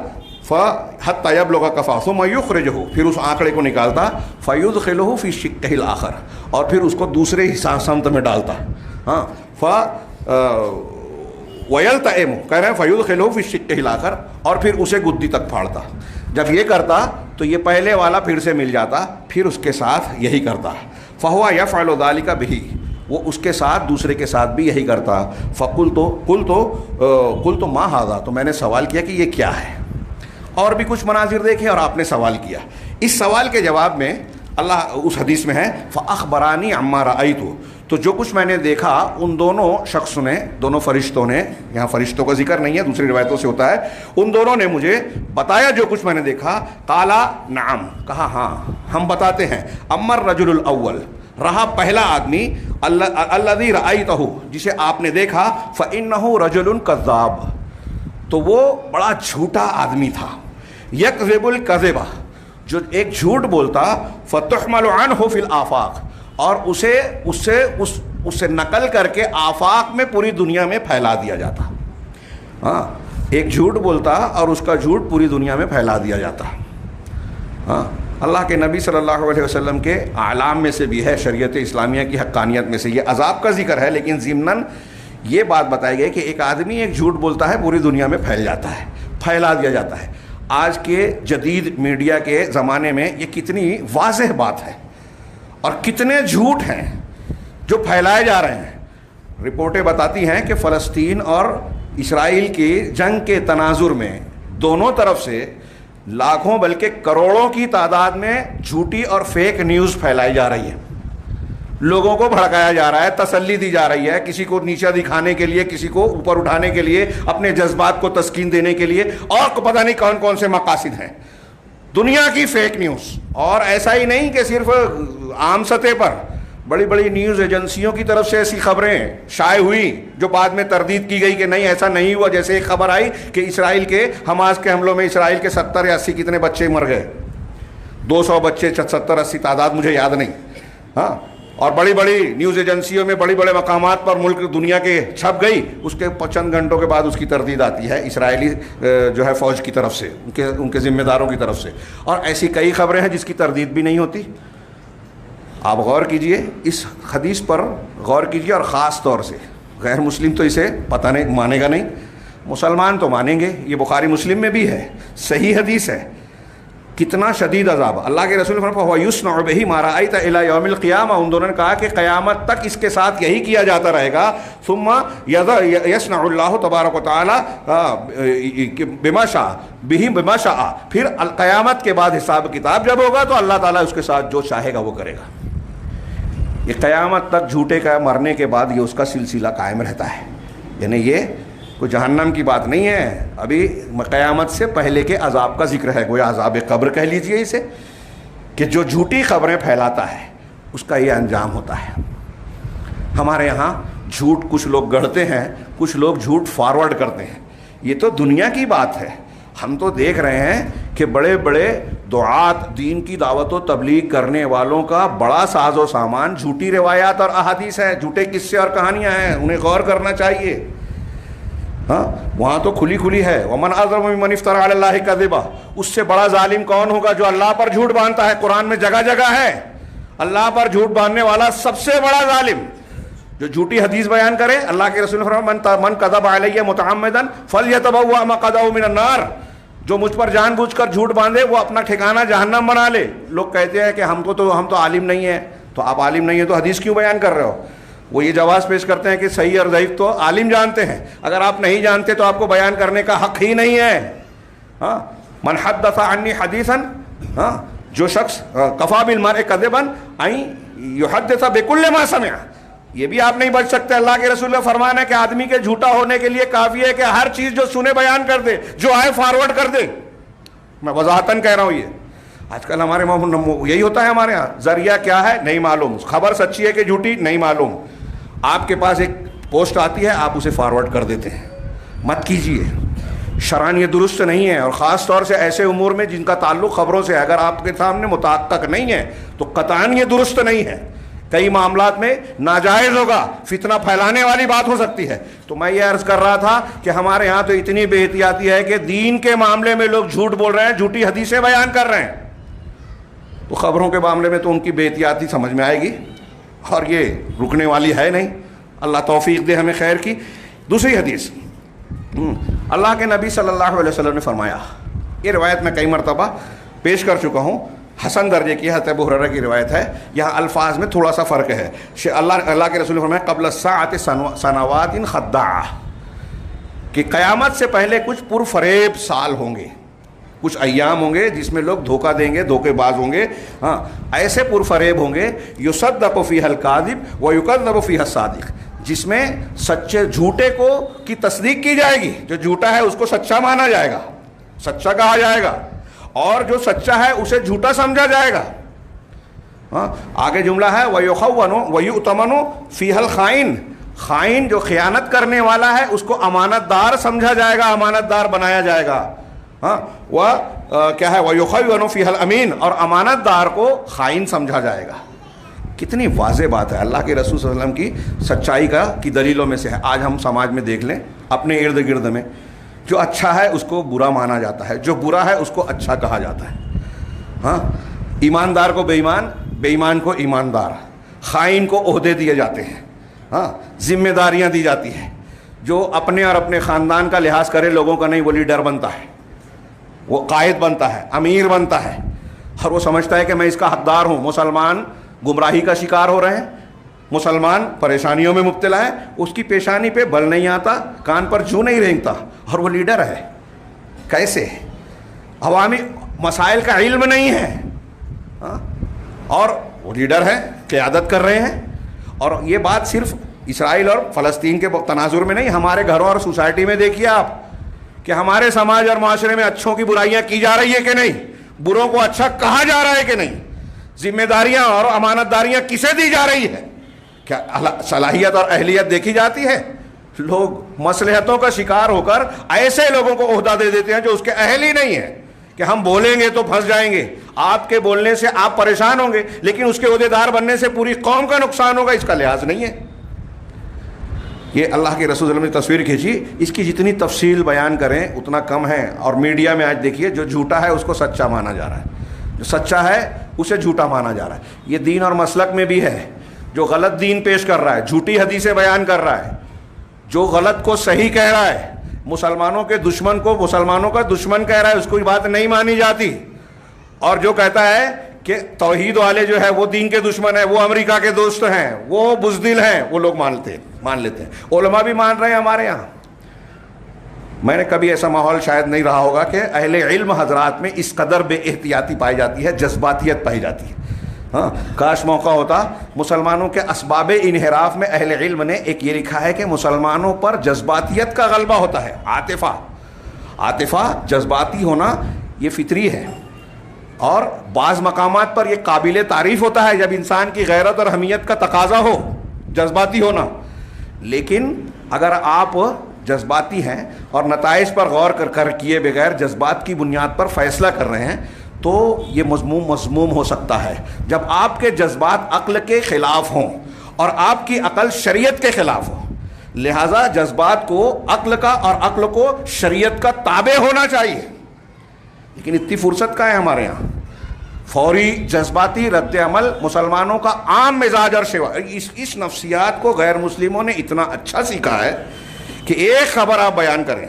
حتی یبلغ کفاہ ثم یخرجہ، پھر اس آنکڑے کو نکالتا، فیدخلہ فی شقہ الاخر، اور پھر اس کو دوسرے سمت میں ڈالتا. ہاں، ویلتئم، کہہ رہے ہیں فیدخلہ فی شقہ الاخر، اور پھر اسے گدی تک پھاڑتا. جب یہ کرتا تو یہ پہلے والا پھر سے مل جاتا، پھر اس کے ساتھ یہی کرتا. فہو یفعل ذلک بہ، وہ اس کے ساتھ دوسرے کے ساتھ بھی یہی کرتا. قلت ما ھذا، تو میں نے سوال کیا کہ یہ کیا ہے. اور بھی کچھ مناظر دیکھے اور آپ نے سوال کیا. اس سوال کے جواب میں اللہ اس حدیث میں ہے فَأَخْبَرَانِي عَمَّا رَأَيْتُ، تو جو کچھ میں نے دیکھا ان دونوں شخص نے، دونوں فرشتوں نے، یہاں فرشتوں کا ذکر نہیں ہے، دوسری روایتوں سے ہوتا ہے، ان دونوں نے مجھے بتایا جو کچھ میں نے دیکھا. قَالَ نعم، کہا ہاں ہم بتاتے ہیں. اما الرجل الاول، رہا پہلا آدمی، الذی رأیتہ، جسے آپ نے دیکھا، فإنہ رجل کذاب، تو وہ بڑا جھوٹا آدمی تھا. یکذب الکذب، جو ایک جھوٹ بولتا، فتحمل عنہ فی الآفاق، اور اس سے نقل کر کے آفاق میں پوری دنیا میں پھیلا دیا جاتا. ہاں، ایک جھوٹ بولتا اور اس کا جھوٹ پوری دنیا میں پھیلا دیا جاتا. ہاں، اللہ کے نبی صلی اللہ علیہ وسلم کے اعلام میں سے بھی ہے، شریعت اسلامیہ کی حقانیت میں سے یہ عذاب کا ذکر ہے، لیکن ضمناً یہ بات بتائی گئی کہ ایک آدمی ایک جھوٹ بولتا ہے، پوری دنیا میں پھیل جاتا ہے، پھیلا دیا جاتا ہے. آج کے جدید میڈیا کے زمانے میں یہ کتنی واضح بات ہے، اور کتنے جھوٹ ہیں جو پھیلائے جا رہے ہیں. رپورٹیں بتاتی ہیں کہ فلسطین اور اسرائیل کی جنگ کے تناظر میں دونوں طرف سے لاکھوں بلکہ کروڑوں کی تعداد میں جھوٹی اور فیک نیوز پھیلائی جا رہی ہے. لوگوں کو بھڑکایا جا رہا ہے، تسلی دی جا رہی ہے، کسی کو نیچا دکھانے کے لیے، کسی کو اوپر اٹھانے کے لیے، اپنے جذبات کو تسکین دینے کے لیے، اور پتہ نہیں کون کون سے مقاصد ہیں. دنیا کی فیک نیوز. اور ایسا ہی نہیں کہ صرف عام سطح پر، بڑی بڑی نیوز ایجنسیوں کی طرف سے ایسی خبریں شائع ہوئی جو بعد میں تردید کی گئی کہ نہیں ایسا نہیں ہوا. جیسے ایک خبر آئی کہ اسرائیل کے حماس کے حملوں میں اسرائیل کے 70 یا 80 کتنے بچے مر گئے، 200 بچے، 70-80 تعداد مجھے یاد نہیں. ہاں، اور بڑی بڑی نیوز ایجنسیوں میں بڑے بڑے مقامات پر ملک دنیا کے چھپ گئی. اس کے چند گھنٹوں کے بعد اس کی تردید آتی ہے اسرائیلی جو ہے فوج کی طرف سے، ان کے ذمہ داروں کی طرف سے. اور ایسی کئی خبریں ہیں جس کی تردید بھی نہیں ہوتی. آپ غور کیجئے، اس حدیث پر غور کیجئے، اور خاص طور سے غیر مسلم تو اسے پتہ نہیں، مانے گا نہیں، مسلمان تو مانیں گے. یہ بخاری مسلم میں بھی ہے، صحیح حدیث ہے. کتنا شدید عذاب. اللہ کے رسول نے فرمایا وَيُصْنَعُ بِهِ مَا رَأَيْتَ إِلَى يَوْمِ الْقِيَامَةِ، ان دونوں نے کہا کہ قیامت تک اس کے ساتھ یہی کیا جاتا رہے گا. ثُمَّ يَصْنَعُ اللَّهُ تَبَارَكَ وَتَعَالَى بِمَا شَاءَ بِهِ بِمَا شَاءَ، پھر قیامت کے بعد حساب کتاب جب ہوگا تو اللہ تعالیٰ اس کے ساتھ جو چاہے گا وہ کرے گا. یہ قیامت تک جھوٹے کا مرنے کے بعد یہ اس کا سلسلہ قائم رہتا ہے. یعنی یہ کوئی جہنم کی بات نہیں ہے، ابھی قیامت سے پہلے کے عذاب کا ذکر ہے. گویا عذاب قبر کہہ لیجئے اسے، کہ جو جھوٹی خبریں پھیلاتا ہے اس کا یہ انجام ہوتا ہے. ہمارے یہاں جھوٹ کچھ لوگ گڑھتے ہیں، کچھ لوگ جھوٹ فارورڈ کرتے ہیں. یہ تو دنیا کی بات ہے. ہم تو دیکھ رہے ہیں کہ بڑے بڑے دعات، دین کی دعوت و تبلیغ کرنے والوں کا بڑا ساز و سامان جھوٹی روایات اور احادیث ہیں، جھوٹے قصے اور کہانیاں ہیں. انہیں غور کرنا چاہیے. ہاں، وہاں تو کھلی کھلی ہے. وَمَنْ أَظْلَمُ مِمَّنِ افْتَرَىٰ عَلَى اللَّهِ كَذِبًا، اس سے بڑا ظالم کون ہوگا جو اللہ پر جھوٹ باندھتا ہے. قرآن میں جگہ جگہ ہے اللہ پر جھوٹ باندھنے والا سب سے بڑا ظالم جو جھوٹی حدیث بیان کرے. اللہ کے رسول نے فرمایا من كذب علیہ متعمدا فلیتبوأ مقعدہ من النار، جو مجھ پر جان بوجھ کر جھوٹ باندھے وہ اپنا ٹھکانہ جہنم بنا لے. لوگ کہتے ہیں کہ ہم تو عالم نہیں ہیں. تو آپ عالم نہیں ہیں تو حدیث کیوں بیان کر رہے ہو؟ وہ یہ جواز پیش کرتے ہیں کہ صحیح اور ضعیف تو عالم جانتے ہیں. اگر آپ نہیں جانتے تو آپ کو بیان کرنے کا حق ہی نہیں ہے. ہاں، من حدث عنی حدیثا، ہاں، جو شخص کفی بالمرء کذبا ان یحدث بکل ما سمع، یہ بھی آپ نہیں بچ سکتے. اللہ کے رسول نے فرمایا ہے کہ آدمی کے جھوٹا ہونے کے لیے کافی ہے کہ ہر چیز جو سنے بیان کر دے، جو آئے فارورڈ کر دے. میں وضاحتاً کہہ رہا ہوں. یہ آج کل ہمارے یہی ہوتا ہے. ہمارے یہاں ذریعہ کیا ہے نہیں معلوم، خبر سچی ہے کہ جھوٹی نہیں معلوم. آپ کے پاس ایک پوسٹ آتی ہے، آپ اسے فارورڈ کر دیتے ہیں. مت کیجیے، شرعاً یہ درست نہیں ہے. اور خاص طور سے ایسے امور میں جن کا تعلق خبروں سے ہے، اگر آپ کے سامنے متحقق نہیں ہے تو قطعاً یہ درست نہیں ہے. کئی معاملات میں ناجائز ہوگا، فتنہ پھیلانے والی بات ہو سکتی ہے. تو میں یہ عرض کر رہا تھا کہ ہمارے ہاں تو اتنی بے احتیاطی ہے کہ دین کے معاملے میں لوگ جھوٹ بول رہے ہیں، جھوٹی حدیثیں بیان کر رہے ہیں. تو خبروں کے معاملے میں تو ان کی بے احتیاطی سمجھ میں آئے گی، اور یہ رکنے والی ہے نہیں. اللہ توفیق دے ہمیں خیر کی. دوسری حدیث، اللہ کے نبی صلی اللہ علیہ وسلم نے فرمایا، یہ روایت میں کئی مرتبہ پیش کر چکا ہوں، حسن درجے کی حضرت ابو ہریرہ کی روایت ہے. یہاں الفاظ میں تھوڑا سا فرق ہے. اللہ کے رسول نے فرمایا قبل الساعۃ سنوات خداعہ، کہ قیامت سے پہلے کچھ پرفریب سال ہوں گے. کچھ ایام ہوں گے جس میں لوگ دھوکہ دیں گے, دھوکے باز ہوں گے, ہاں ایسے پرفریب ہوں گے, یصدق فیہا الکاذب ویکذب فیہا الصادق, جس میں سچے جھوٹے کو کی تصدیق کی جائے گی, جو جھوٹا ہے اس کو سچا مانا جائے گا, سچا کہا جائے گا, اور جو سچا ہے اسے جھوٹا سمجھا جائے گا. ہاں آگے جملہ ہے وَيُخَوَّنُ وَيُؤْتَمَنُ فِيهَا الْخَائِنُ, خائن جو خیانت کرنے والا ہے اس کو امانت دار سمجھا جائے گا, امانت دار بنایا جائے گا. ہاں وہ کیا ہے وَيُخَوَّنُ فِيهَا الْأَمِينُ, اور امانت دار کو خائن سمجھا جائے گا. کتنی واضح بات ہے, اللہ کے رسول صلی اللہ علیہ وسلم کی سچائی کی دلیلوں میں سے ہے. آج ہم سماج میں دیکھ لیں اپنے ارد گرد میں, جو اچھا ہے اس کو برا مانا جاتا ہے, جو برا ہے اس کو اچھا کہا جاتا ہے. ہاں ایماندار کو بے ایمان, بے ایمان کو ایماندار, خائن کو عہدے دیے جاتے ہیں, ہاں ذمہ داریاں دی جاتی ہیں. جو اپنے اور اپنے خاندان کا لحاظ کرے, لوگوں کا نہیں, وہ لیڈر بنتا ہے, وہ قائد بنتا ہے, امیر بنتا ہے, اور وہ سمجھتا ہے کہ میں اس کا حقدار ہوں. مسلمان گمراہی کا شکار ہو رہے ہیں, مسلمان پریشانیوں میں مبتلا ہے, اس کی پیشانی پہ بل نہیں آتا, کان پر جوں نہیں رینگتا, اور وہ لیڈر ہے. کیسے؟ عوامی مسائل کا علم نہیں ہے, اور وہ لیڈر ہے, قیادت کر رہے ہیں. اور یہ بات صرف اسرائیل اور فلسطین کے تناظر میں نہیں, ہمارے گھروں اور سوسائٹی میں دیکھیے آپ کہ ہمارے سماج اور معاشرے میں اچھوں کی برائیاں کی جا رہی ہے کہ نہیں, بروں کو اچھا کہا جا رہا ہے کہ نہیں, ذمہ داریاں اور امانت داریاں کسے دی جا رہی ہے, کیا صلاحیت اور اہلیت دیکھی جاتی ہے؟ لوگ مصلحتوں کا شکار ہو کر ایسے لوگوں کو عہدہ دے دیتے ہیں جو اس کے اہل ہی نہیں ہیں, کہ ہم بولیں گے تو پھنس جائیں گے, آپ کے بولنے سے آپ پریشان ہوں گے, لیکن اس کے عہدیدار بننے سے پوری قوم کا نقصان ہوگا, اس کا لحاظ نہیں ہے. یہ اللہ کے رسول صلی اللہ علیہ وسلم نے تصویر کھینچی, اس کی جتنی تفصیل بیان کریں اتنا کم ہے. اور میڈیا میں آج دیکھیے, جو جھوٹا ہے اس کو سچا مانا جا رہا ہے, جو سچا ہے اسے جھوٹا مانا جا رہا ہے. یہ دین اور مسلک میں بھی ہے. جو غلط دین پیش کر رہا ہے, جھوٹی حدیثیں بیان کر رہا ہے, جو غلط کو صحیح کہہ رہا ہے, مسلمانوں کے دشمن کو مسلمانوں کا دشمن کہہ رہا ہے, اس کو بات نہیں مانی جاتی. اور جو کہتا ہے کہ توحید والے جو ہے وہ دین کے دشمن ہیں, وہ امریکہ کے دوست ہیں, وہ بزدل ہیں, وہ لوگ مان لیتے ہیں. علماء بھی مان رہے ہیں ہمارے یہاں. میں نے کبھی ایسا ماحول شاید نہیں رہا ہوگا کہ اہل علم حضرات میں اس قدر بے احتیاطی پائی جاتی ہے, جذباتیت پائی جاتی ہے. ہاں کاش موقع ہوتا. مسلمانوں کے اسباب انحراف میں اہل علم نے ایک یہ لکھا ہے کہ مسلمانوں پر جذباتیت کا غلبہ ہوتا ہے, عاطفہ جذباتی ہونا یہ فطری ہے, اور بعض مقامات پر یہ قابل تعریف ہوتا ہے جب انسان کی غیرت اور حمیت کا تقاضا ہو جذباتی ہونا. لیکن اگر آپ جذباتی ہیں اور نتائج پر غور کر کیے بغیر جذبات کی بنیاد پر فیصلہ کر رہے ہیں تو یہ مذموم ہو سکتا ہے. جب آپ کے جذبات عقل کے خلاف ہوں اور آپ کی عقل شریعت کے خلاف ہو, لہذا جذبات کو عقل کا اور عقل کو شریعت کا تابع ہونا چاہیے. لیکن اتنی فرصت کا ہے ہمارے یہاں, فوری جذباتی رد عمل مسلمانوں کا عام مزاج اور شیوا. اس نفسیات کو غیر مسلموں نے اتنا اچھا سیکھا ہے کہ ایک خبر آپ بیان کریں,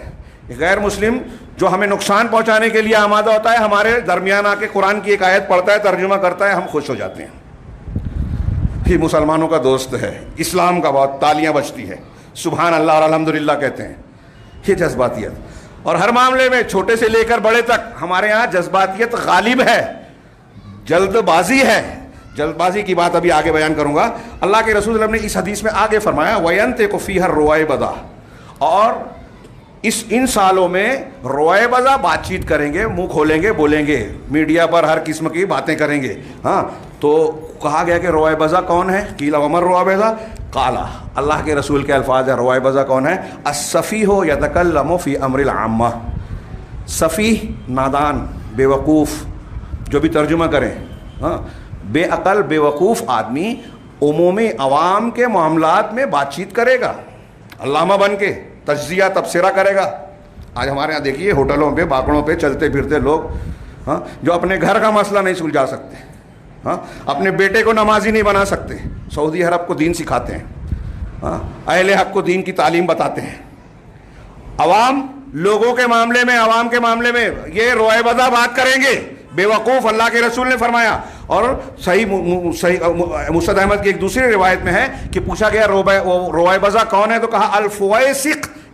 غیر مسلم جو ہمیں نقصان پہنچانے کے لیے آمادہ ہوتا ہے, ہمارے درمیان آ کے قرآن کی ایک آیت پڑھتا ہے, ترجمہ کرتا ہے, ہم خوش ہو جاتے ہیں کہ مسلمانوں کا دوست ہے, اسلام کا بہت, تالیاں بجتی ہے, سبحان اللہ اور الحمدللہ کہتے ہیں. یہ جذباتیت, اور ہر معاملے میں چھوٹے سے لے کر بڑے تک ہمارے ہاں جذباتیت غالب ہے, جلد بازی ہے. جلد بازی کی بات ابھی آگے بیان کروں گا. اللہ کے رسول صلی اللہ علیہ وسلم نے اس حدیث میں آگے فرمایا وَيَنْتِقُ فِيهَا الرُّوَيْبَضَةُ, اور ان سالوں میں رویبضہ بات چیت کریں گے, منہ کھولیں گے, بولیں گے, میڈیا پر ہر قسم کی باتیں کریں گے. ہاں تو کہا گیا کہ رویبضہ کون ہے؟ قیل ومن رویبضہ قال, اللہ کے رسول کے الفاظ ہیں. رویبضہ کون ہے؟ السفیہ یتکلم فی امر العامہ. سفیہ نادان, بے وقوف, جو بھی ترجمہ کریں, ہاں بے عقل بے وقوف آدمی عمومی عوام کے معاملات میں بات چیت کرے گا, علامہ بن کے تجزیہ تبصرہ کرے گا. آج ہمارے یہاں دیکھیے ہوٹلوں پہ باکڑوں پہ چلتے پھرتے لوگ, ہاں جو اپنے گھر کا مسئلہ نہیں سلجھا سکتے, ہاں اپنے بیٹے کو نمازی نہیں بنا سکتے, سعودی عرب کو دین سکھاتے ہیں, ہاں اہل حق کو دین کی تعلیم بتاتے ہیں. عوام لوگوں کے معاملے میں, عوام کے معاملے میں یہ رویبضہ بات کریں گے, بے وقوف, اللہ کے رسول نے فرمایا. اور صحیح مسند احمد کی ایک دوسری روایت میں ہے کہ پوچھا گیا رویبضہ کون ہے, تو کہا الفویسق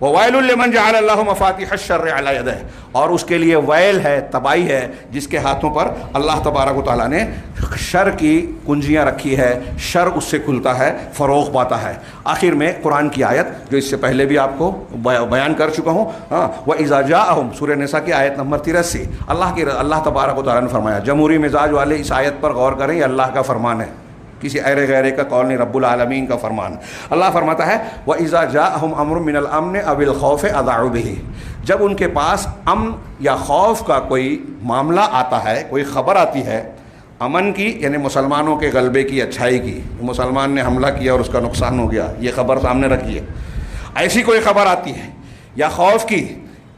وویل لمن جعل اللہ مفاتیح الشر علی یدہ, اور اس کے لیے ویل ہے, تباہی ہے, جس کے ہاتھوں پر اللہ تبارک و تعالیٰ نے شر کی کنجیاں رکھی ہے, شر اس سے کھلتا ہے, فروغ پاتا ہے. آخر میں قرآن کی آیت جو اس سے پہلے بھی آپ کو بیان کر چکا ہوں, وَإِذَا جَاءَهُمْ سورہ نساء کی آیت نمبر 83, اللہ تبارک و تعالیٰ نے فرمایا. جمہوری مزاج والے اس آیت پر غور کریں, یہ اللہ کا فرمان ہے, کسی ایرے غیرے کا قول نہیں, رب العالمین کا فرمان. اللہ فرماتا ہے وَإِذَا جَاءَهُمْ أَمْرٌ مِّنَ الْأَمْنِ أَوِ الْخَوْفِ أَذَاعُوا بِهِ, جب ان کے پاس امن یا خوف کا کوئی معاملہ آتا ہے, کوئی خبر آتی ہے امن کی, یعنی مسلمانوں کے غلبے کی, اچھائی کی, مسلمان نے حملہ کیا اور اس کا نقصان ہو گیا, یہ خبر سامنے رکھی ہے, ایسی کوئی خبر آتی ہے, یا خوف کی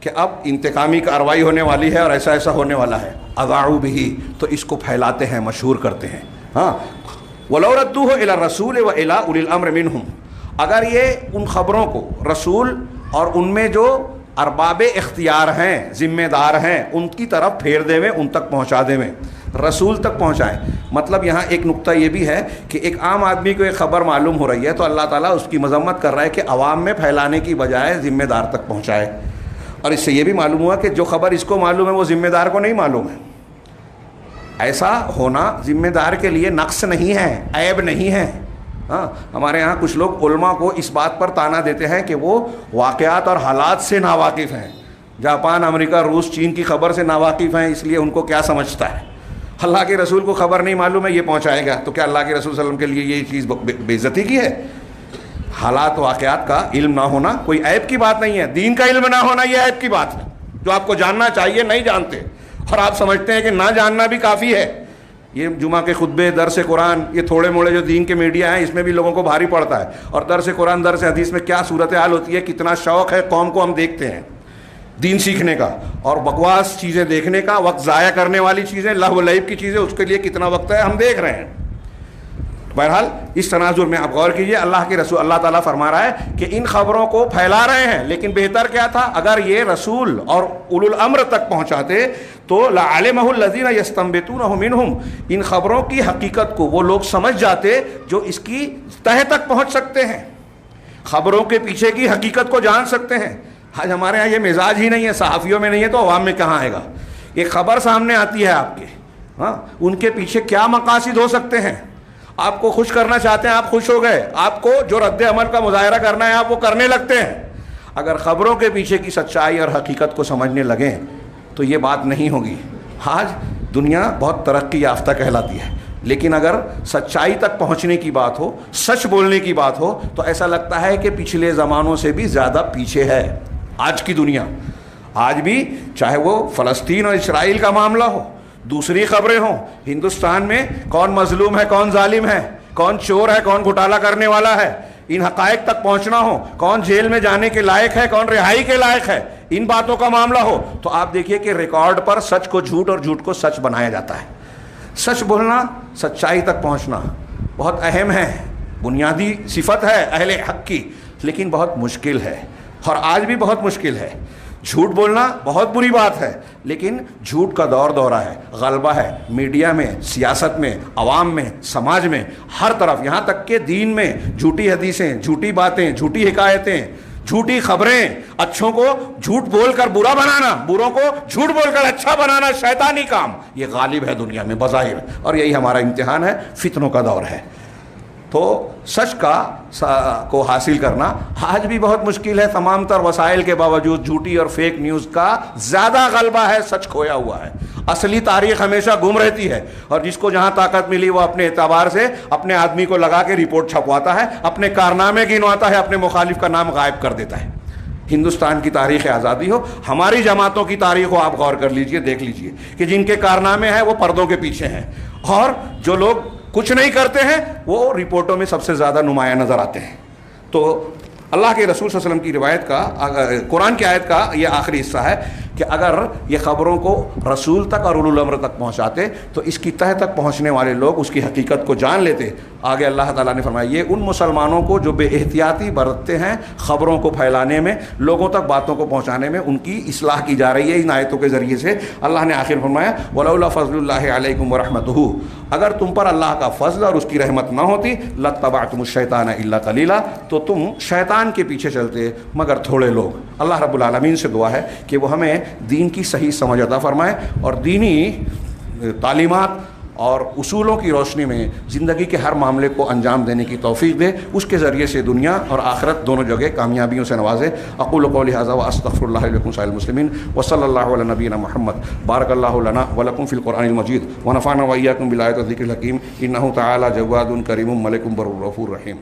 کہ اب انتقامی کارروائی ہونے والی ہے اور ایسا ایسا ہونے والا ہے, اذاعوا بہ, تو اس کو پھیلاتے ہیں, مشہور کرتے ہیں. ہاں, وَلَوْ رَدُّوهُ إِلَى الرَّسُولِ وَإِلَىٰ أُولِي الْأَمْرِ مِنْهُمْ, اگر یہ ان خبروں کو رسول اور ان میں جو ارباب اختیار ہیں, ذمہ دار ہیں, ان کی طرف پھیر دے میں, ان تک پہنچا دے میں, رسول تک پہنچائیں. مطلب یہاں ایک نقطہ یہ بھی ہے کہ ایک عام آدمی کو ایک خبر معلوم ہو رہی ہے تو اللہ تعالیٰ اس کی مذمت کر رہا ہے کہ عوام میں پھیلانے کی بجائے ذمہ دار تک پہنچائے. اور اس سے یہ بھی معلوم ہوا کہ جو خبر اس کو معلوم ہے وہ ذمہ دار کو نہیں معلوم ہے. ایسا ہونا ذمہ دار کے لیے نقص نہیں ہے, عیب نہیں ہے. ہاں, ہمارے ہاں کچھ لوگ علماء کو اس بات پر طعنہ دیتے ہیں کہ وہ واقعات اور حالات سے ناواقف ہیں, جاپان, امریکہ, روس, چین کی خبر سے ناواقف ہیں, اس لیے ان کو کیا سمجھتا ہے. اللہ کے رسول کو خبر نہیں معلوم ہے, یہ پہنچائے گا, تو کیا اللہ کے رسول صلی اللہ علیہ وسلم کے لیے یہ چیز بے عزتی کی ہے؟ حالات واقعات کا علم نہ ہونا کوئی عیب کی بات نہیں ہے, دین کا علم نہ ہونا یہ عیب کی بات ہے, جو آپ کو جاننا چاہیے نہیں جانتے, اور آپ سمجھتے ہیں کہ نہ جاننا بھی کافی ہے. یہ جمعہ کے خطبے, درس قرآن, یہ تھوڑے موڑے جو دین کے میڈیا ہیں, اس میں بھی لوگوں کو بھاری پڑتا ہے. اور درس قرآن, درس حدیث میں کیا صورتحال ہوتی ہے, کتنا شوق ہے قوم کو, ہم دیکھتے ہیں دین سیکھنے کا, اور بکواس چیزیں دیکھنے کا, وقت ضائع کرنے والی چیزیں, لہو و لعب کی چیزیں, اس کے لیے کتنا وقت ہے ہم دیکھ رہے ہیں. بہرحال اس تناظر میں آپ غور کیجئے, اللہ کے رسول, اللہ تعالیٰ فرما رہا ہے کہ ان خبروں کو پھیلا رہے ہیں, لیکن بہتر کیا تھا اگر یہ رسول اور اولو الامر تک پہنچاتے تو لعلمہ الذین یستنبطونہ منہم, ان خبروں کی حقیقت کو وہ لوگ سمجھ جاتے جو اس کی تہ تک پہنچ سکتے ہیں, خبروں کے پیچھے کی حقیقت کو جان سکتے ہیں. آج ہمارے ہاں یہ مزاج ہی نہیں ہے, صحافیوں میں نہیں ہے, تو عوام میں کہاں آئے گا. ایک خبر سامنے آتی ہے آپ کے, ہاں, ان کے پیچھے کیا مقاصد ہو سکتے ہیں. آپ کو خوش کرنا چاہتے ہیں, آپ خوش ہو گئے, آپ کو جو رد عمل کا مظاہرہ کرنا ہے آپ وہ کرنے لگتے ہیں. اگر خبروں کے پیچھے کی سچائی اور حقیقت کو سمجھنے لگیں تو یہ بات نہیں ہوگی. آج دنیا بہت ترقی یافتہ کہلاتی ہے, لیکن اگر سچائی تک پہنچنے کی بات ہو, سچ بولنے کی بات ہو, تو ایسا لگتا ہے کہ پچھلے زمانوں سے بھی زیادہ پیچھے ہے آج کی دنیا. آج بھی چاہے وہ فلسطین اور اسرائیل کا معاملہ ہو, دوسری خبریں ہوں, ہندوستان میں کون مظلوم ہے, کون ظالم ہے, کون چور ہے, کون گھوٹالہ کرنے والا ہے, ان حقائق تک پہنچنا ہو, کون جیل میں جانے کے لائق ہے, کون رہائی کے لائق ہے, ان باتوں کا معاملہ ہو, تو آپ دیکھیے کہ ریکارڈ پر سچ کو جھوٹ اور جھوٹ کو سچ بنایا جاتا ہے. سچ بولنا, سچائی تک پہنچنا بہت اہم ہے, بنیادی صفت ہے اہل حق کی, لیکن بہت مشکل ہے, اور آج بھی بہت مشکل ہے. جھوٹ بولنا بہت بری بات ہے, لیکن جھوٹ کا دور دورہ ہے, غلبہ ہے, میڈیا میں, سیاست میں, عوام میں, سماج میں, ہر طرف, یہاں تک کہ دین میں جھوٹی حدیثیں, جھوٹی باتیں, جھوٹی حکایتیں, جھوٹی خبریں, اچھوں کو جھوٹ بول کر برا بنانا, بروں کو جھوٹ بول کر اچھا بنانا, شیطانی کام, یہ غالب ہے دنیا میں بظاہر, اور یہی ہمارا امتحان ہے, فتنوں کا دور ہے. تو سچ کو حاصل کرنا آج بھی بہت مشکل ہے. تمام تر وسائل کے باوجود جھوٹی اور فیک نیوز کا زیادہ غلبہ ہے, سچ کھویا ہوا ہے. اصلی تاریخ ہمیشہ گم رہتی ہے, اور جس کو جہاں طاقت ملی وہ اپنے اعتبار سے اپنے آدمی کو لگا کے رپورٹ چھپواتا ہے, اپنے کارنامے گنواتا ہے, اپنے مخالف کا نام غائب کر دیتا ہے. ہندوستان کی تاریخ آزادی ہو, ہماری جماعتوں کی تاریخ ہو, آپ غور کر لیجئے, دیکھ لیجئے کہ جن کے کارنامے ہیں وہ پردوں کے پیچھے ہیں, اور جو لوگ کچھ نہیں کرتے ہیں وہ رپورٹوں میں سب سے زیادہ نمایاں نظر آتے ہیں. تو اللہ کے رسول صلی اللہ علیہ وسلم کی روایت کا, قرآن کی آیت کا یہ آخری حصہ ہے کہ اگر یہ خبروں کو رسول تک اور اولو الامر تک پہنچاتے تو اس کی تہ تک پہنچنے والے لوگ اس کی حقیقت کو جان لیتے۔ آگے اللہ تعالیٰ نے فرمایا یہ ان مسلمانوں کو جو بے احتیاطی برتتے ہیں خبروں کو پھیلانے میں، لوگوں تک باتوں کو پہنچانے میں، ان کی اصلاح کی جا رہی ہے ان آیتوں کے ذریعے سے۔ اللہ نے آخر فرمایا وَلَوْلَا فَضْلُ اللَّهِ عَلَيْكُمْ وَرَحْمَتُهُ، اگر تم پر اللہ کا فضل اور اس کی رحمت نہ ہوتی لَاتَّبَعْتُمُ الشَّيْطَانَ إِلَّا قَلِيلًا، تو تم شیطان کے پیچھے چلتے مگر تھوڑے لوگ۔ اللہ رب العالمین سے دعا ہے کہ وہ ہمیں دین کی صحیح سمجھ عطا فرمائے اور دینی تعلیمات اور اصولوں کی روشنی میں زندگی کے ہر معاملے کو انجام دینے کی توفیق دے، اس کے ذریعے سے دنیا اور آخرت دونوں جگہ کامیابیوں سے نوازے۔ اقول قولی ھذا واستغفر اللہ لکم سائر المسلمین وصلی اللہ علی نبینا محمد۔ بارک اللہ لنا ولکم فی القرآن المجید ونفعنا وإیاکم بالآیات والذکر الحکیم، انہ تعالی جواد کریم ملک بر غفور رحیم۔